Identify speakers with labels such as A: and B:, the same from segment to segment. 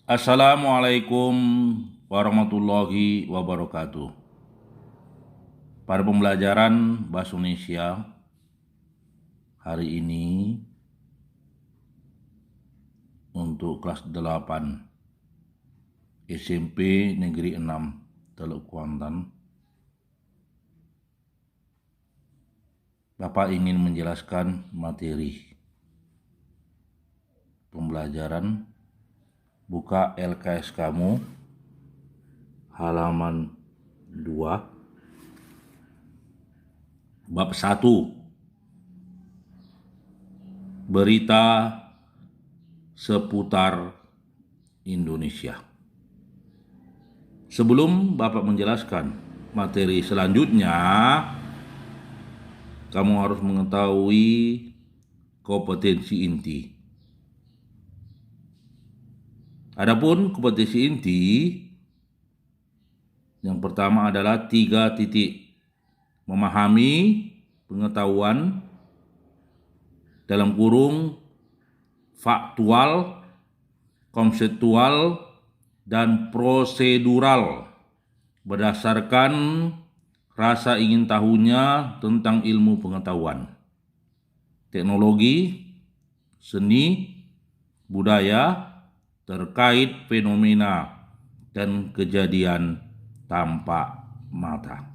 A: Assalamualaikum warahmatullahi wabarakatuh. Pada pembelajaran Bahasa Indonesia hari ini untuk kelas 8 SMP Negeri 6 Teluk Kuantan, Bapak ingin menjelaskan materi pembelajaran. Buka LKS kamu halaman 2 bab 1, berita seputar Indonesia. Sebelum Bapak menjelaskan materi selanjutnya, kamu harus mengetahui kompetensi inti. Adapun kompetensi inti, yang pertama adalah 3 titik. Memahami pengetahuan dalam kurung faktual, konseptual, dan prosedural berdasarkan rasa ingin tahunya tentang ilmu pengetahuan, teknologi, seni, budaya, terkait fenomena dan kejadian tampak mata.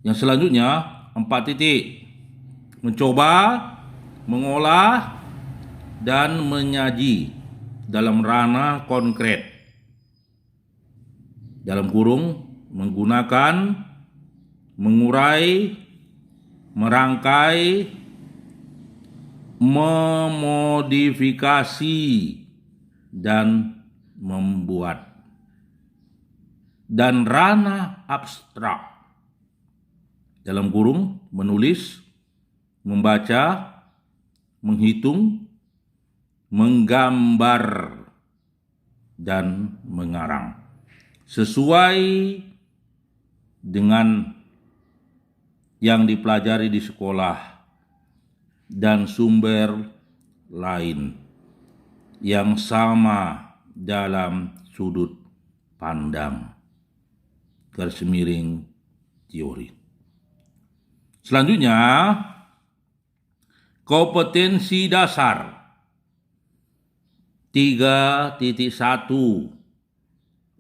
A: Yang selanjutnya 4 titik. Mencoba, mengolah, dan menyaji dalam ranah konkret. Dalam kurung menggunakan, mengurai, merangkai, memodifikasi, dan membuat. Dan ranah abstrak. Dalam kurung menulis, membaca, menghitung, menggambar, dan mengarang sesuai dengan yang dipelajari di sekolah dan sumber lain yang sama dalam sudut pandang garis miring teori. Selanjutnya, kompetensi dasar 3.1,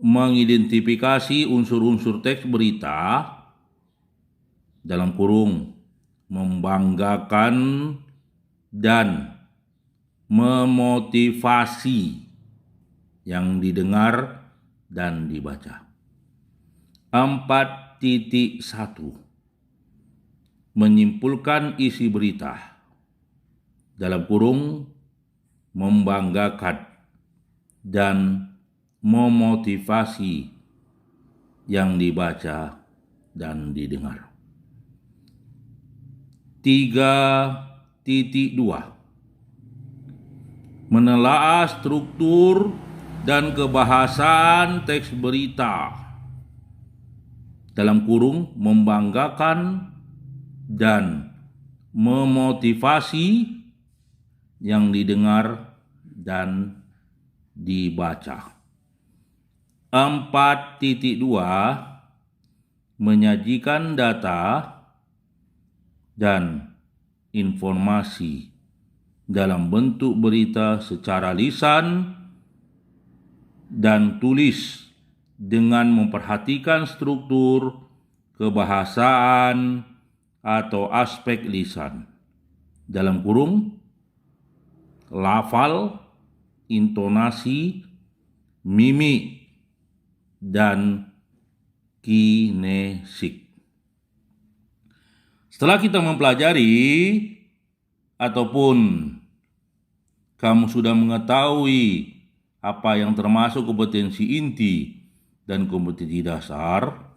A: mengidentifikasi unsur-unsur teks berita dalam kurung membanggakan dan memotivasi yang didengar dan dibaca. 4.1, menyimpulkan isi berita dalam kurung membanggakan dan memotivasi yang dibaca dan didengar. 3.2, menelaah struktur dan kebahasaan teks berita dalam kurung membanggakan dan memotivasi yang didengar dan dibaca. 4.2, menyajikan data dan informasi dalam bentuk berita secara lisan dan tulis dengan memperhatikan struktur, kebahasaan, atau aspek lisan dalam kurung lafal, intonasi, mimik, dan kinesik. Setelah kita mempelajari ataupun kamu sudah mengetahui apa yang termasuk kompetensi inti dan kompetensi dasar,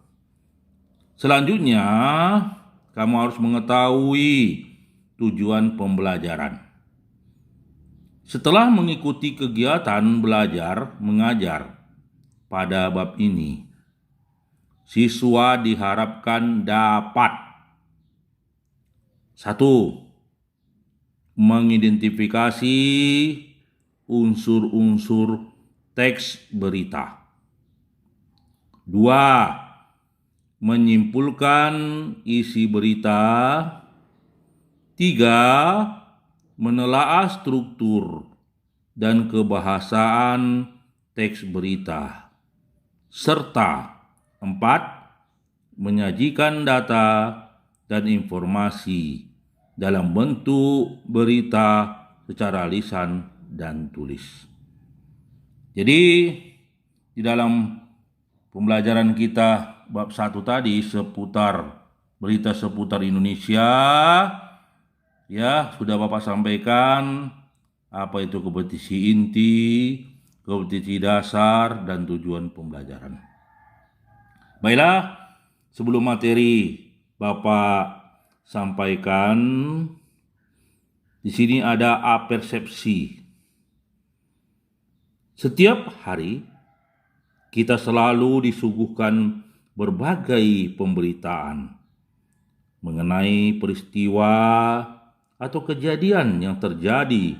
A: selanjutnya kamu harus mengetahui tujuan pembelajaran. Setelah mengikuti kegiatan belajar mengajar pada bab ini, siswa diharapkan dapat 1. Mengidentifikasi unsur-unsur teks berita. 2. Menyimpulkan isi berita. 3. Menelaah struktur dan kebahasaan teks berita. Serta 4. Menyajikan data dan informasi dalam bentuk berita secara lisan dan tulis. Jadi di dalam pembelajaran kita bab 1 tadi seputar berita seputar Indonesia, ya sudah Bapak sampaikan apa itu kompetisi inti, kompetisi dasar, dan tujuan pembelajaran. Baiklah, sebelum materi Bapak sampaikan, di sini ada apersepsi. Setiap hari kita selalu disuguhkan berbagai pemberitaan mengenai peristiwa atau kejadian yang terjadi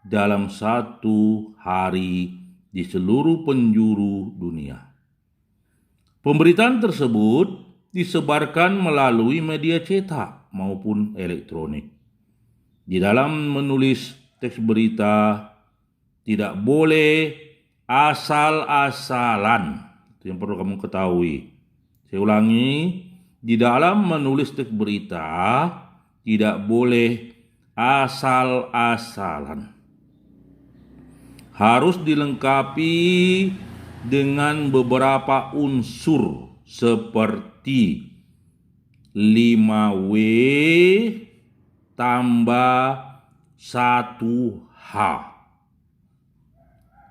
A: dalam satu hari di seluruh penjuru dunia. Pemberitaan tersebut disebarkan melalui media cetak maupun elektronik. Di dalam menulis teks berita tidak boleh asal-asalan. Itu yang perlu kamu ketahui. Saya ulangi, di dalam menulis teks berita tidak boleh asal-asalan. Harus dilengkapi dengan beberapa unsur seperti 5W tambah 1H.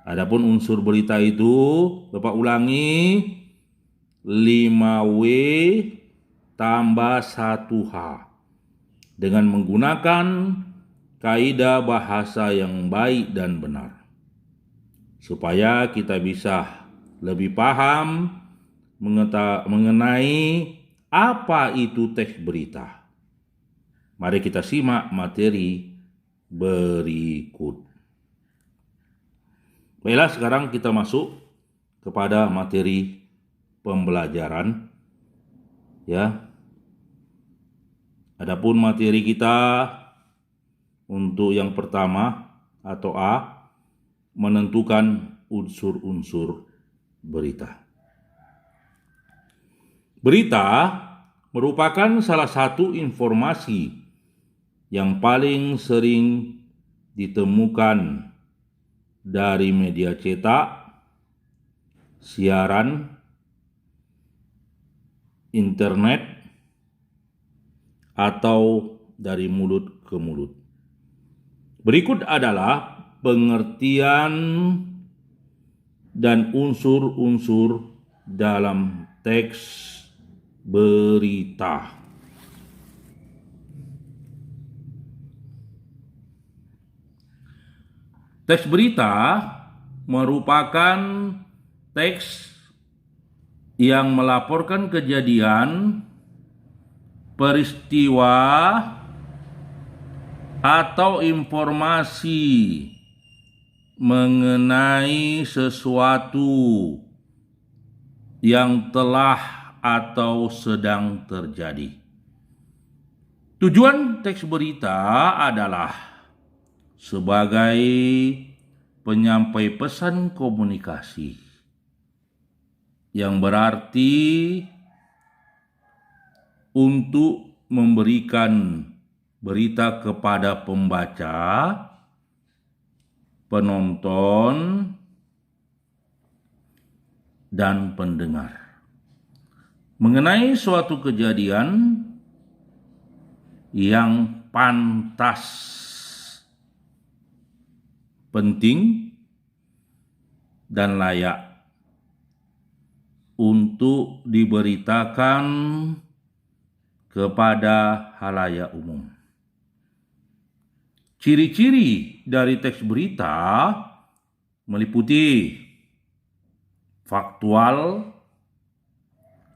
A: Adapun unsur berita itu, Bapak ulangi, 5W tambah 1H. Dengan menggunakan kaidah bahasa yang baik dan benar. Supaya kita bisa lebih paham mengenai apa itu teks berita. Mari kita simak materi berikut. Baiklah, sekarang kita masuk kepada materi pembelajaran. Ya. Adapun materi kita untuk yang pertama atau A, menentukan unsur-unsur berita. Berita merupakan salah satu informasi yang paling sering ditemukan dari media cetak, siaran, internet, atau dari mulut ke mulut. Berikut adalah pengertian dan unsur-unsur dalam teks berita. Teks berita merupakan teks yang melaporkan kejadian, peristiwa, atau informasi mengenai sesuatu yang telah atau sedang terjadi. Tujuan teks berita adalah sebagai penyampai pesan komunikasi, yang berarti untuk memberikan berita kepada pembaca, penonton, dan pendengar mengenai suatu kejadian yang pantas, penting, dan layak untuk diberitakan kepada halayak umum. Ciri-ciri dari teks berita meliputi faktual,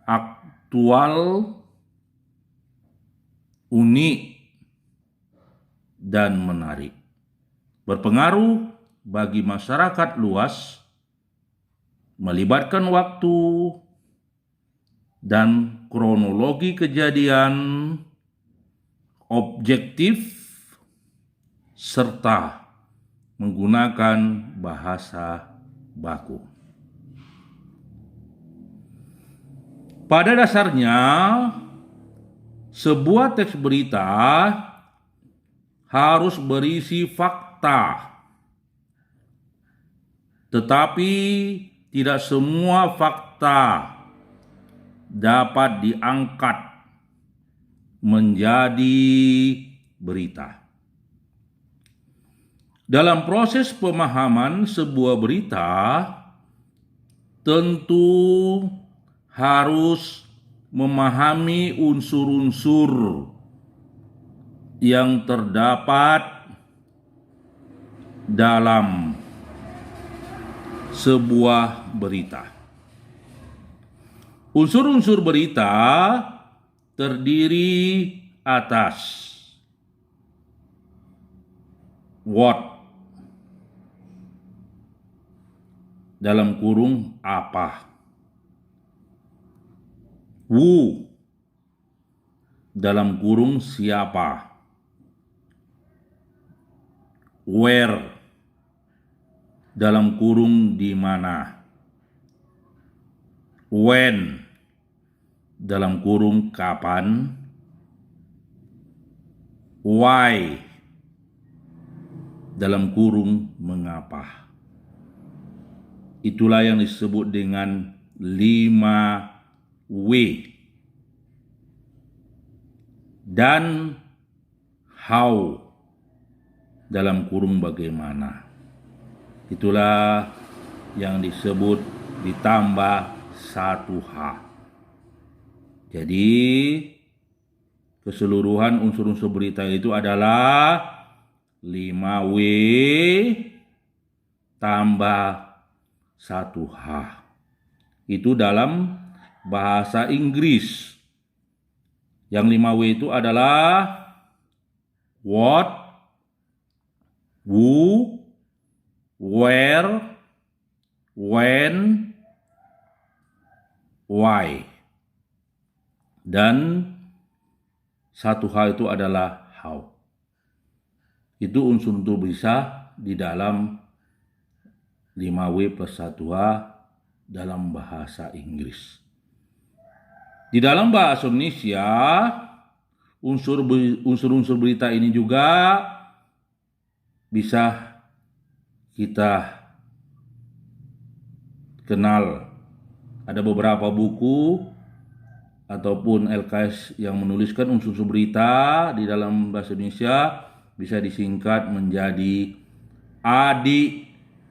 A: aktual, unik, dan menarik, berpengaruh bagi masyarakat luas, melibatkan waktu dan kronologi kejadian, objektif, serta menggunakan bahasa baku. Pada dasarnya, sebuah teks berita harus berisi fakta, tetapi tidak semua fakta dapat diangkat menjadi berita. Dalam proses pemahaman sebuah berita, tentu harus memahami unsur-unsur yang terdapat dalam sebuah berita. Unsur-unsur berita terdiri atas what, dalam kurung apa, who, dalam kurung siapa, where, dalam kurung di mana, when, dalam kurung kapan, why, dalam kurung mengapa. Itulah yang disebut dengan 5W. Dan how, dalam kurung bagaimana. Itulah yang disebut ditambah 1H. Jadi keseluruhan unsur-unsur berita itu adalah 5W tambah 1H. Itu dalam bahasa Inggris. Yang 5W itu adalah what, who, where, when, why. Dan 1H itu adalah how. Itu unsur-unsur bisa di dalam 5W plus 1H dalam bahasa Inggris. Di dalam bahasa Indonesia, unsur-unsur berita ini juga bisa kita kenal. Ada beberapa buku ataupun LKS yang menuliskan unsur-unsur berita di dalam bahasa Indonesia bisa disingkat menjadi Adi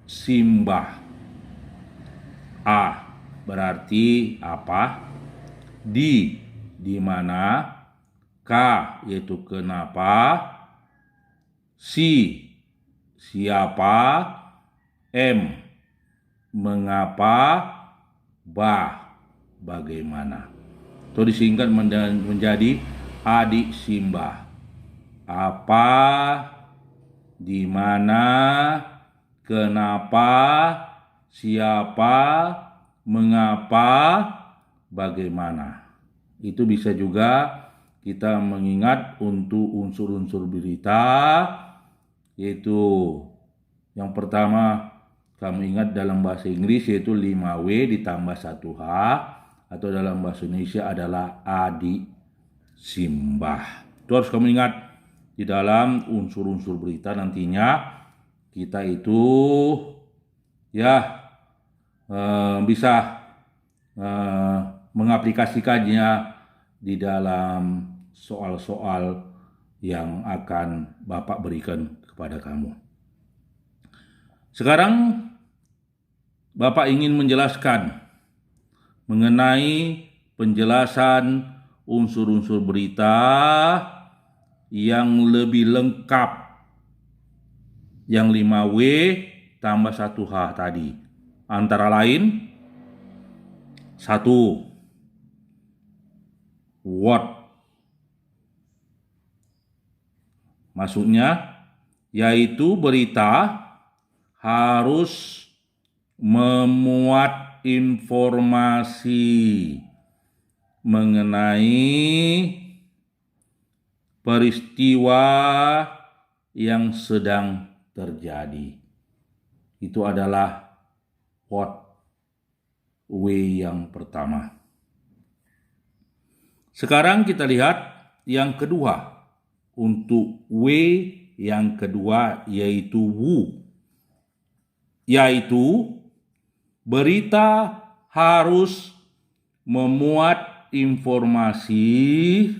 A: Simbah. A berarti apa? Di mana, K yaitu kenapa, siapa, M mengapa, bagaimana. Itu disingkat menjadi Adi Simbah. Apa, di mana, kenapa, siapa, mengapa, bagaimana. Itu bisa juga kita mengingat untuk unsur-unsur berita, yaitu yang pertama kamu ingat dalam bahasa Inggris yaitu 5W ditambah 1H, atau dalam bahasa Indonesia adalah Adi Simbah. Itu harus kamu ingat di dalam unsur-unsur berita. Nantinya kita itu bisa mengaplikasikannya di dalam soal-soal yang akan Bapak berikan kepada kamu. Sekarang Bapak ingin menjelaskan mengenai penjelasan unsur-unsur berita yang lebih lengkap, yang 5W tambah 1H tadi. Antara lain, 1. What. Maksudnya yaitu berita harus memuat informasi mengenai peristiwa yang sedang terjadi. Itu adalah what way yang pertama. Sekarang kita lihat yang kedua. Untuk way yang kedua yaitu wu. Yaitu berita harus memuat informasi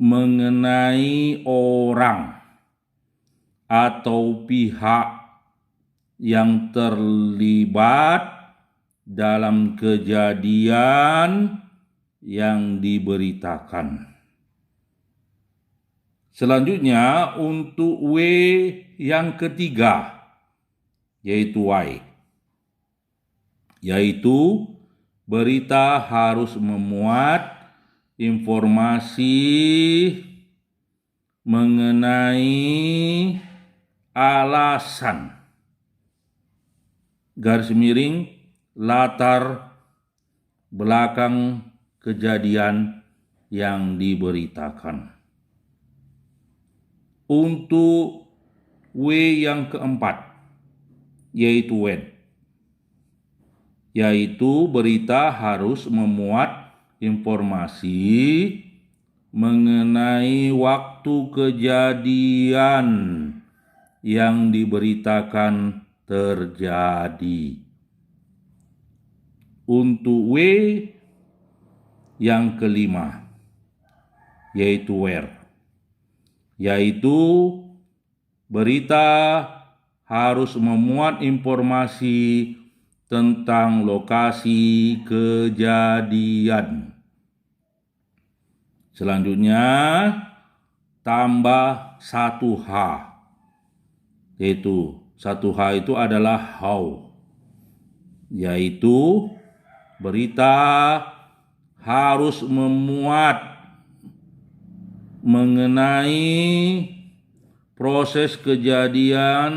A: mengenai orang atau pihak yang terlibat dalam kejadian yang diberitakan. Selanjutnya untuk W yang ketiga yaitu Y, yaitu berita harus memuat informasi mengenai alasan garis miring latar belakang kejadian yang diberitakan. Untuk W yang keempat yaitu when, yaitu berita harus memuat informasi mengenai waktu kejadian yang diberitakan terjadi. Untuk W yang kelima yaitu where, yaitu berita harus memuat informasi tentang lokasi kejadian. Selanjutnya tambah 1H, yaitu 1H itu adalah how, yaitu berita harus memuat mengenai proses kejadian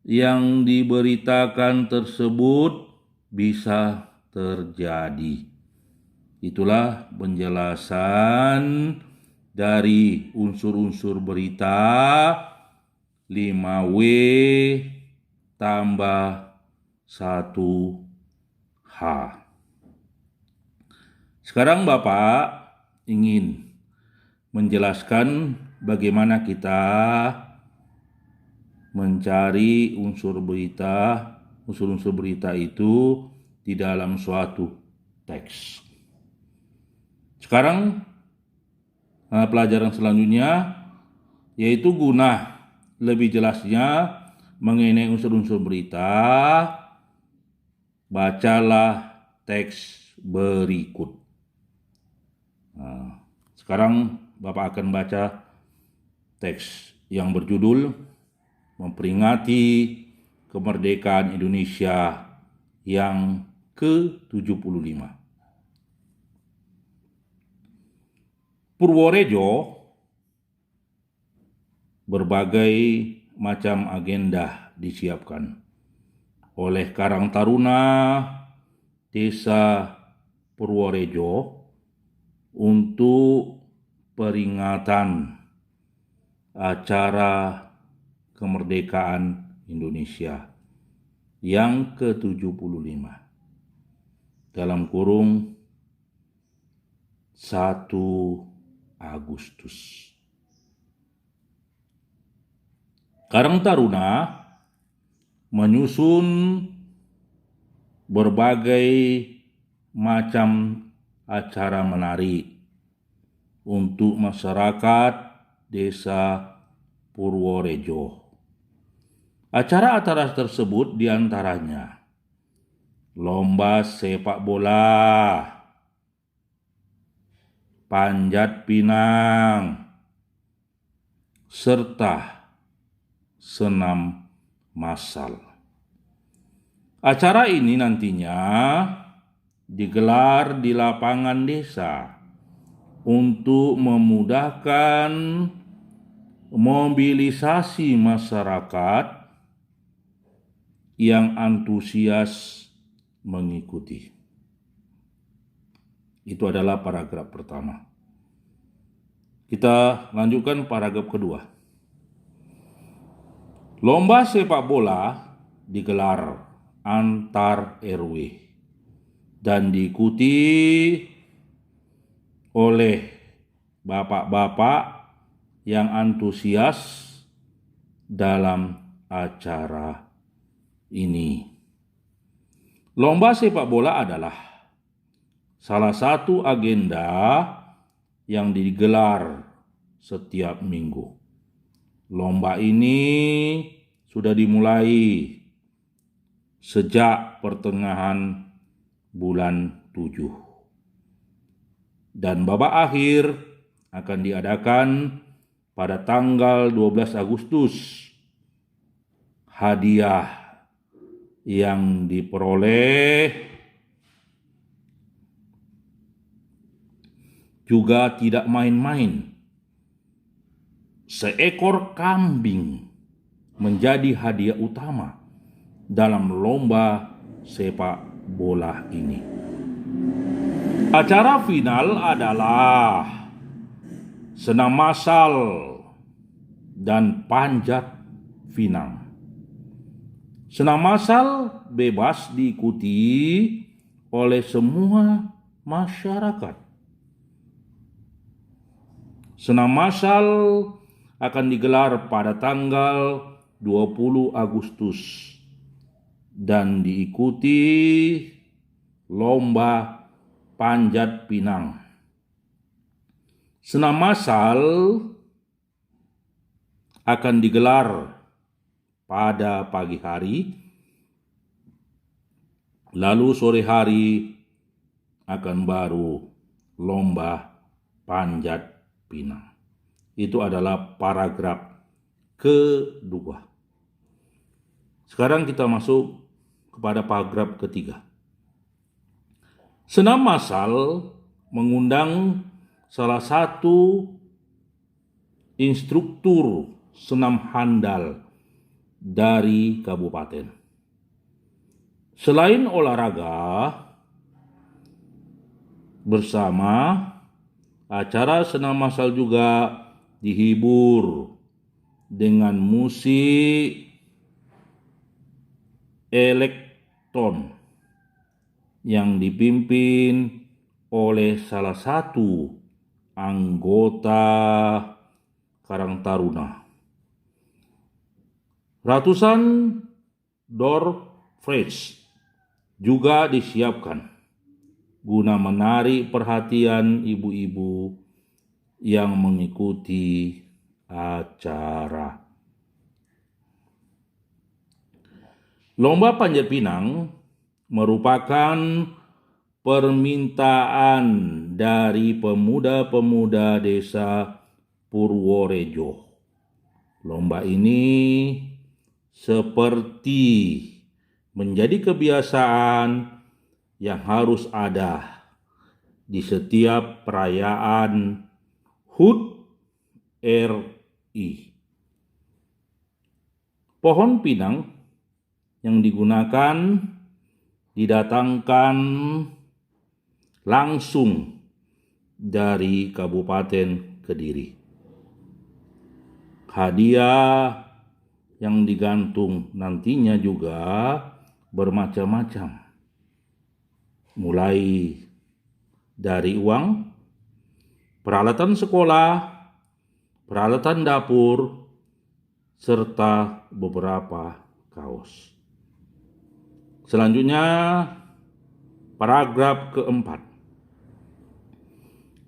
A: yang diberitakan tersebut bisa terjadi. Itulah penjelasan dari unsur-unsur berita 5W tambah 1H. Sekarang Bapak ingin menjelaskan bagaimana kita mencari unsur-unsur berita itu di dalam suatu teks. Sekarang pelajaran selanjutnya yaitu guna lebih jelasnya mengenai unsur-unsur berita, bacalah teks berikut. Sekarang Bapak akan baca teks yang berjudul Memperingati Kemerdekaan Indonesia yang ke-75. Purworejo berbagai macam agenda disiapkan oleh Karang Taruna Desa Purworejo untuk peringatan acara kemerdekaan Indonesia yang ke-75 dalam kurung 1 Agustus. Karang Taruna menyusun berbagai macam acara menarik untuk masyarakat Desa Purworejo. Acara-acara tersebut diantaranya lomba sepak bola, panjat pinang, serta senam massal. Acara ini nantinya digelar di lapangan desa untuk memudahkan mobilisasi masyarakat yang antusias mengikuti. Itu adalah paragraf pertama. Kita lanjutkan paragraf kedua. Lomba sepak bola digelar antar RW dan diikuti oleh bapak-bapak yang antusias dalam acara ini. Lomba sepak bola adalah salah satu agenda yang digelar setiap minggu. Lomba ini sudah dimulai sejak pertengahan bulan 7. Dan babak akhir akan diadakan pada tanggal 12 Agustus. Hadiah yang diperoleh juga tidak main-main. Seekor kambing menjadi hadiah utama dalam lomba sepak bola ini. Acara final adalah senam massal dan panjat pinang. Senam massal bebas diikuti oleh semua masyarakat. Senam massal akan digelar pada tanggal 20 Agustus dan diikuti lomba panjat pinang. Senam massal akan digelar pada pagi hari, lalu sore hari akan baru lomba panjat pinang. Itu adalah paragraf kedua. Sekarang kita masuk kepada paragraf ketiga. Senam massal mengundang salah satu instruktur senam handal dari kabupaten. Selain olahraga bersama, acara senam massal juga dihibur dengan musik elektron yang dipimpin oleh salah satu anggota Karang Taruna. Ratusan door frames juga disiapkan guna menarik perhatian ibu-ibu yang mengikuti acara. Lomba panjat pinang merupakan permintaan dari pemuda-pemuda desa Purworejo. Lomba ini seperti menjadi kebiasaan yang harus ada di setiap perayaan HUT RI. Pohon pinang yang digunakan didatangkan langsung dari Kabupaten Kediri. Hadiah yang digantung nantinya juga bermacam-macam, mulai dari uang, peralatan sekolah, peralatan dapur, serta beberapa kaos. Selanjutnya, paragraf keempat.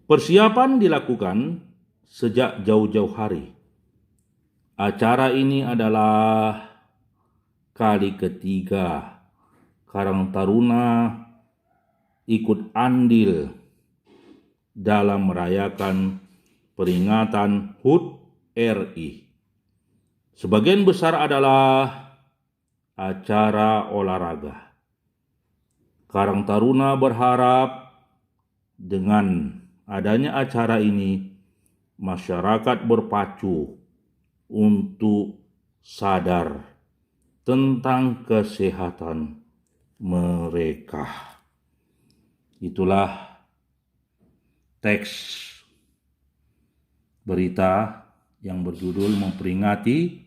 A: Persiapan dilakukan sejak jauh-jauh hari. Acara ini adalah kali ketiga Karang Taruna ikut andil dalam merayakan peringatan HUT RI. Sebagian besar adalah acara olahraga. Karang Taruna berharap dengan adanya acara ini, masyarakat berpacu untuk sadar tentang kesehatan mereka. Itulah teks berita yang berjudul memperingati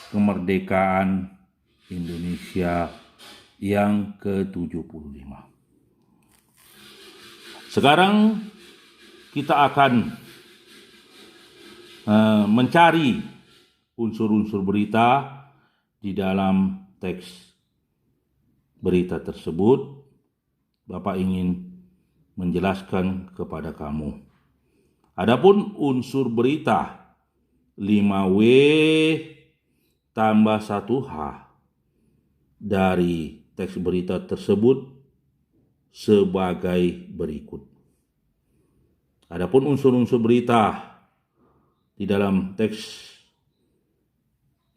A: kemerdekaan Indonesia yang ke-75. Sekarang kita akan mencari unsur-unsur berita di dalam teks berita tersebut. Bapak ingin menjelaskan kepada kamu. Adapun unsur berita 5W tambah 1H dari teks berita tersebut sebagai berikut. Adapun unsur-unsur berita di dalam teks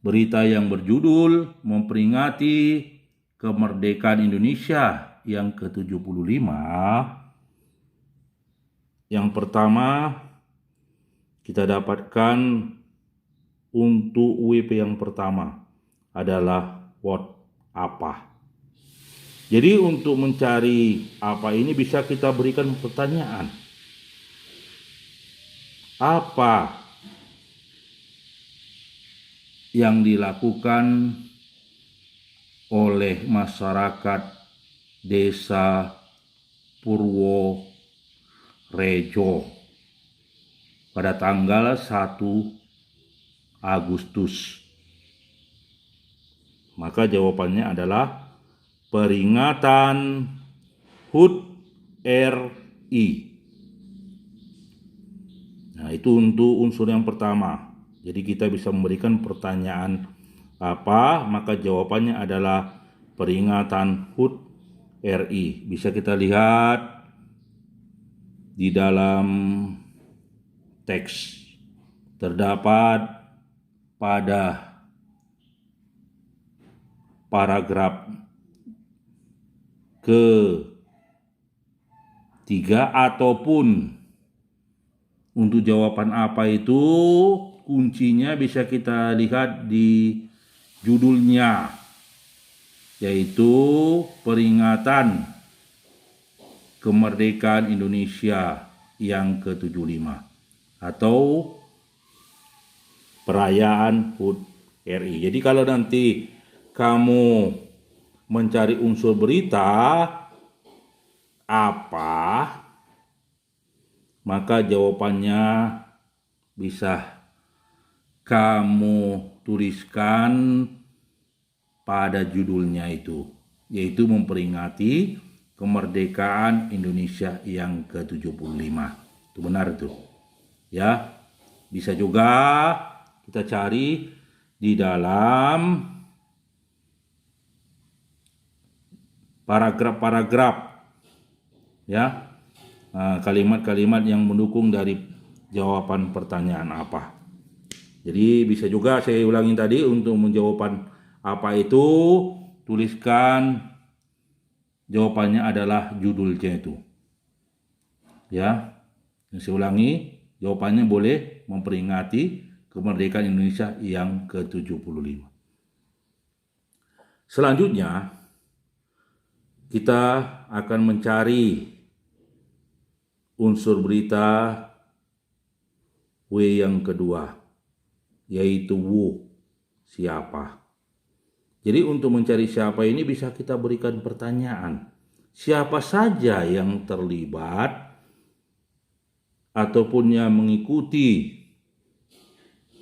A: berita yang berjudul memperingati kemerdekaan Indonesia yang ke-75. Yang pertama kita dapatkan untuk WP yang pertama adalah what, apa. Jadi untuk mencari apa ini bisa kita berikan pertanyaan. Apa yang dilakukan oleh masyarakat desa Purworejo pada tanggal 1 Agustus? Maka jawabannya adalah peringatan HUT RI. Nah, itu untuk unsur yang pertama. Jadi kita bisa memberikan pertanyaan apa, maka jawabannya adalah peringatan HUT RI. Bisa kita lihat di dalam teks. Terdapat pada paragraf ke-3 ataupun untuk jawaban apa itu kuncinya bisa kita lihat di judulnya, yaitu peringatan kemerdekaan Indonesia yang ke-75 atau perayaan HUT RI. Jadi kalau nanti kamu mencari unsur berita apa, maka jawabannya bisa kamu tuliskan pada judulnya itu, yaitu memperingati kemerdekaan Indonesia yang ke-75. Itu benar itu. Ya. Bisa juga kita cari di dalam paragraf-paragraf, ya, kalimat-kalimat yang mendukung dari jawaban pertanyaan apa. Jadi bisa juga saya ulangi tadi, untuk menjawaban apa itu tuliskan jawabannya adalah judulnya itu. Ya, saya ulangi, jawabannya boleh memperingati kemerdekaan Indonesia yang ke-75. Selanjutnya kita akan mencari unsur berita W yang kedua, yaitu Wu, siapa. Jadi untuk mencari siapa ini bisa kita berikan pertanyaan. Siapa saja yang terlibat ataupun yang mengikuti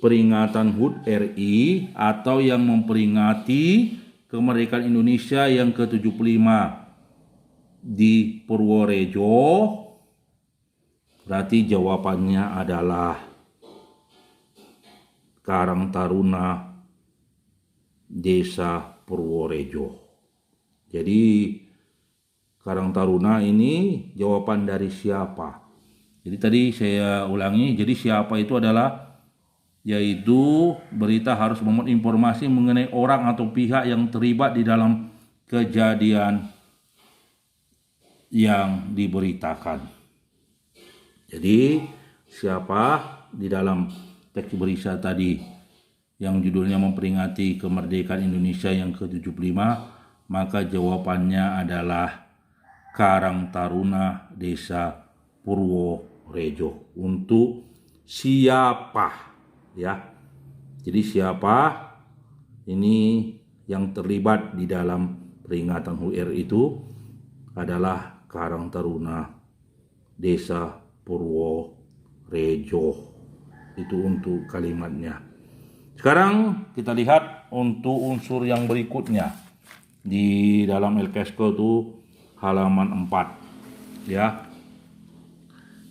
A: peringatan HUT RI atau yang memperingati kemerdekaan Indonesia yang ke-75 di Purworejo? Berarti jawabannya adalah Karang Taruna Desa Purworejo. Jadi Karang Taruna ini jawaban dari siapa? Jadi tadi saya ulangi, jadi siapa itu adalah, yaitu berita harus memuat informasi mengenai orang atau pihak yang terlibat di dalam kejadian yang diberitakan. Jadi siapa di dalam teks berita tadi yang judulnya memperingati kemerdekaan Indonesia yang ke-75, maka jawabannya adalah Karang Taruna Desa Purworejo. Untuk siapa ya? Jadi siapa ini yang terlibat di dalam peringatan HUT RI itu adalah Karang Taruna Desa Purworejo. Itu untuk kalimatnya. Sekarang kita lihat untuk unsur yang berikutnya di dalam LKSK itu halaman 4 ya,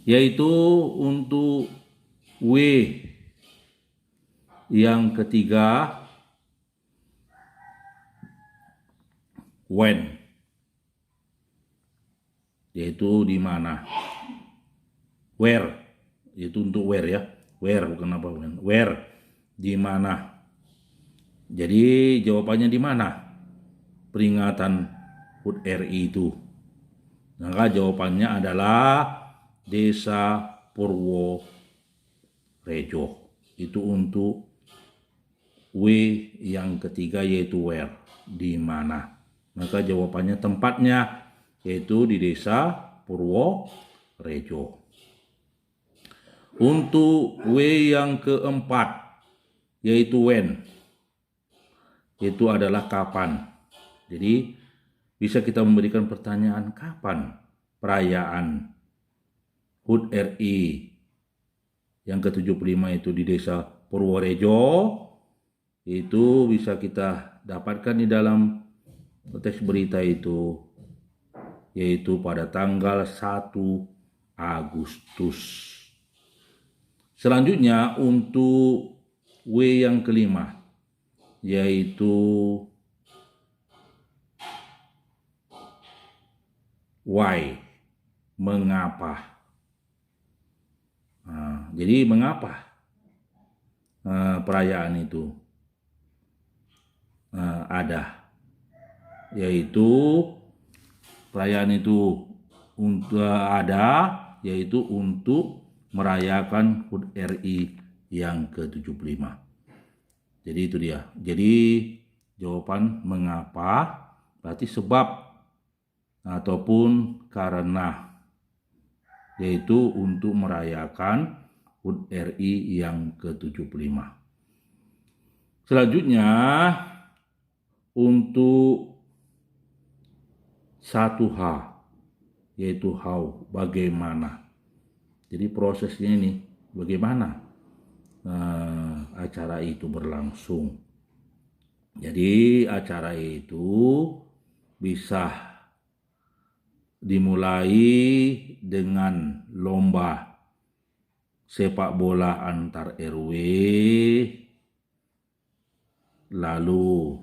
A: yaitu untuk W yang ketiga, when, yaitu di mana. Where, yaitu untuk where ya, where bukan apa, when, where, di mana. Jadi jawabannya di mana peringatan HUT RI itu? Maka jawabannya adalah Desa Purworejo. Itu untuk W yang ketiga, yaitu where, di mana. Maka jawabannya tempatnya yaitu di Desa Purworejo. Untuk W yang keempat, yaitu when, itu adalah kapan. Jadi bisa kita memberikan pertanyaan, kapan perayaan HUT RI yang ke-75 itu di Desa Purworejo? Itu bisa kita dapatkan di dalam teks berita itu, yaitu pada tanggal 1 Agustus. Selanjutnya untuk W yang kelima, yaitu why, mengapa. Jadi mengapa perayaan itu ada, yaitu perayaan itu untuk yaitu untuk merayakan HUT RI yang ke-75. Jadi itu dia. Jadi jawaban mengapa berarti sebab ataupun karena, yaitu untuk merayakan HUT RI yang ke-75. Selanjutnya untuk 1H, yaitu how, bagaimana. Jadi prosesnya ini bagaimana acara itu berlangsung. Jadi acara itu bisa dimulai dengan lomba sepak bola antar RW, lalu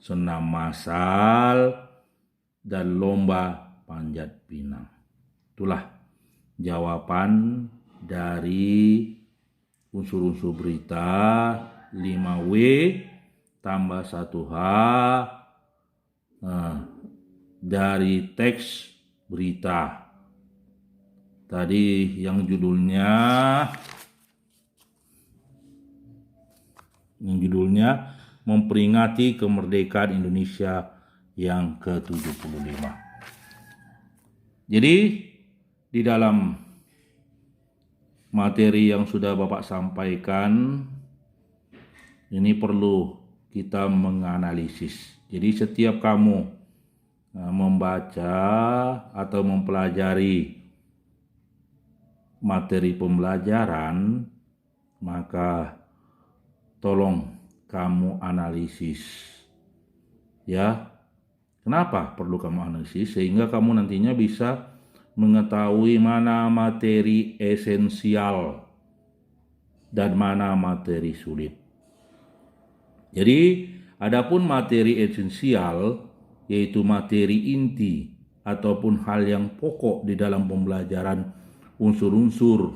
A: senam massal, dan lomba panjat pinang. Itulah jawaban dari unsur-unsur berita 5W tambah 1H dari teks berita tadi yang judulnya memperingati kemerdekaan Indonesia yang ke-75. Jadi di dalam materi yang sudah Bapak sampaikan ini perlu kita menganalisis. Jadi setiap kamu membaca atau mempelajari materi pembelajaran, maka tolong kamu analisis ya. Kenapa perlu kamu analisis? Sehingga kamu nantinya bisa mengetahui mana materi esensial dan mana materi sulit. Jadi adapun materi esensial, yaitu materi inti ataupun hal yang pokok di dalam pembelajaran unsur-unsur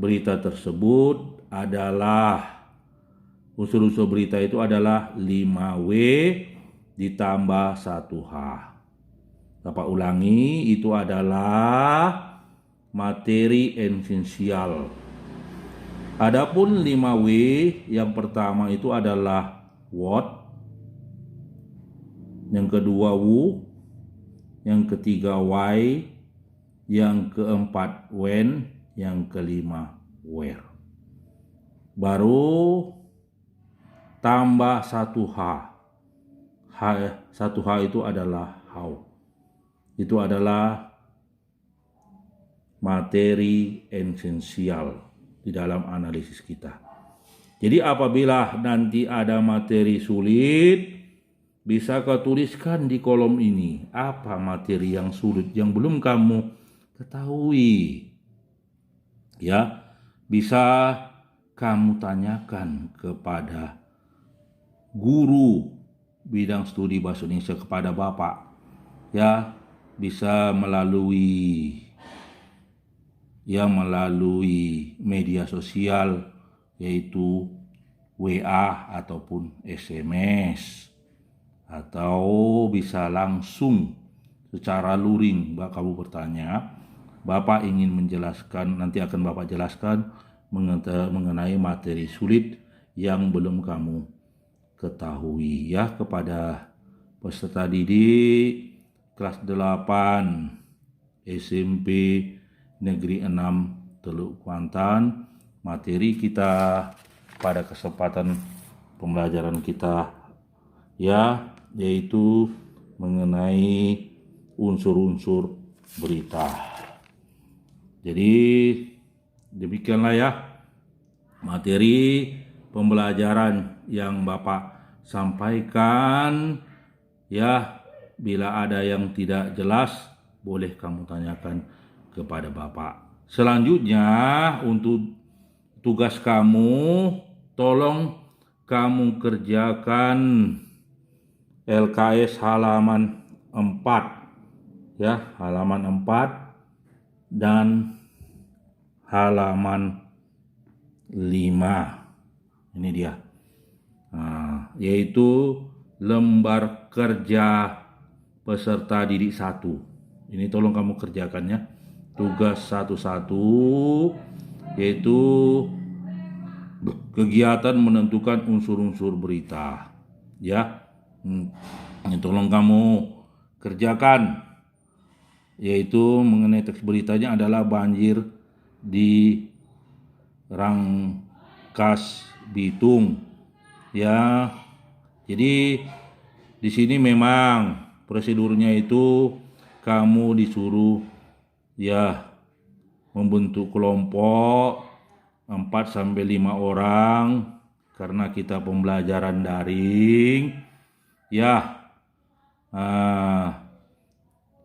A: berita tersebut adalah, unsur-unsur berita itu adalah 5W ditambah 1H. Bapak ulangi, itu adalah materi esensial Adapun 5W yang pertama itu adalah what, yang kedua who, yang ketiga why, yang keempat when, yang kelima where. Baru tambah satu H. Satu H itu adalah how. Itu adalah materi esensial di dalam analisis kita. Jadi apabila nanti ada materi sulit, bisa kau tuliskan di kolom ini apa materi yang sulit yang belum kamu ketahui. Ya, bisa kamu tanyakan kepada guru bidang studi bahasa Indonesia, kepada Bapak. Ya, bisa melalui media sosial yaitu WA ataupun SMS, atau bisa langsung secara luring kamu bertanya. Bapak ingin menjelaskan, nanti akan Bapak jelaskan mengenai materi sulit yang belum kamu ketahui ya, kepada peserta didik kelas 8 SMP Negeri 6 Teluk Kuantan. Materi kita pada kesempatan pembelajaran kita ya, yaitu mengenai unsur-unsur berita. Jadi demikianlah ya materi pembelajaran yang Bapak sampaikan ya. Bila ada yang tidak jelas, boleh kamu tanyakan kepada Bapak. Selanjutnya untuk tugas kamu, tolong kamu kerjakan LKS halaman 4 ya, halaman 4 dan halaman 5. Ini dia. Yaitu lembar kerja peserta didik 1. Ini tolong kamu kerjakan ya. Tugas 1-1 yaitu kegiatan menentukan unsur-unsur berita. Ya. Ini tolong kamu kerjakan. Yaitu mengenai teks beritanya adalah banjir di Rangkas Bitung. Ya. Jadi di sini memang prosedurnya itu kamu disuruh ya membentuk kelompok 4-5 orang karena kita pembelajaran daring ya.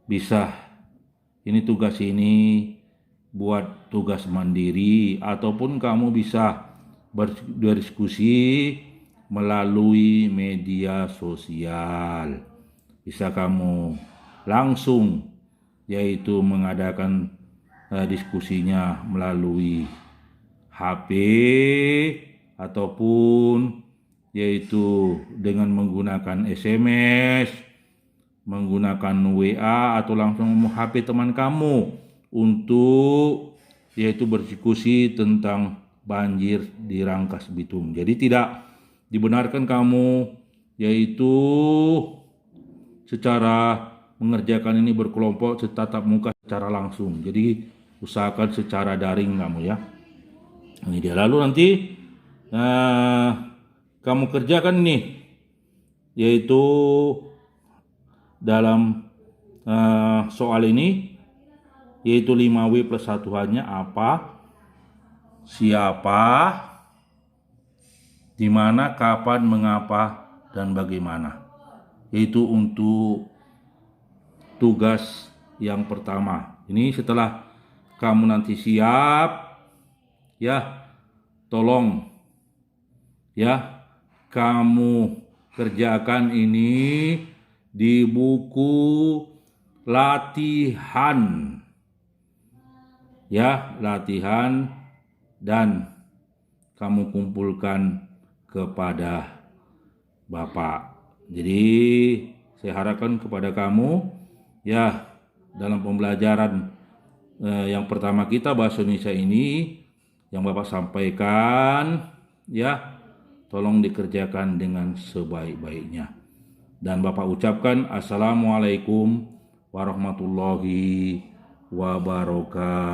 A: Bisa ini tugas ini buat tugas mandiri, ataupun kamu bisa berdiskusi melalui media sosial. Bisa kamu langsung yaitu mengadakan diskusinya melalui HP ataupun yaitu dengan menggunakan SMS, menggunakan WA atau langsung HP teman kamu untuk yaitu berdiskusi tentang banjir di Rangkas Bitung. Jadi tidak dibenarkan kamu yaitu secara mengerjakan ini berkelompok tatap muka secara langsung. Jadi usahakan secara daring kamu ya. Ini dia. Lalu nanti kamu kerjakan nih yaitu dalam soal ini yaitu 5W plus 1H-nya apa, siapa, di mana, kapan, mengapa, dan bagaimana. Yaitu untuk tugas yang pertama. Ini setelah kamu nanti siap ya, tolong ya kamu kerjakan ini di buku latihan ya, latihan, dan kamu kumpulkan kepada Bapak. Jadi saya harapkan kepada kamu ya dalam pembelajaran yang pertama kita bahasa Indonesia ini yang Bapak sampaikan ya, tolong dikerjakan dengan sebaik-baiknya. Dan Bapak ucapkan assalamualaikum warahmatullahi wabarakatuh.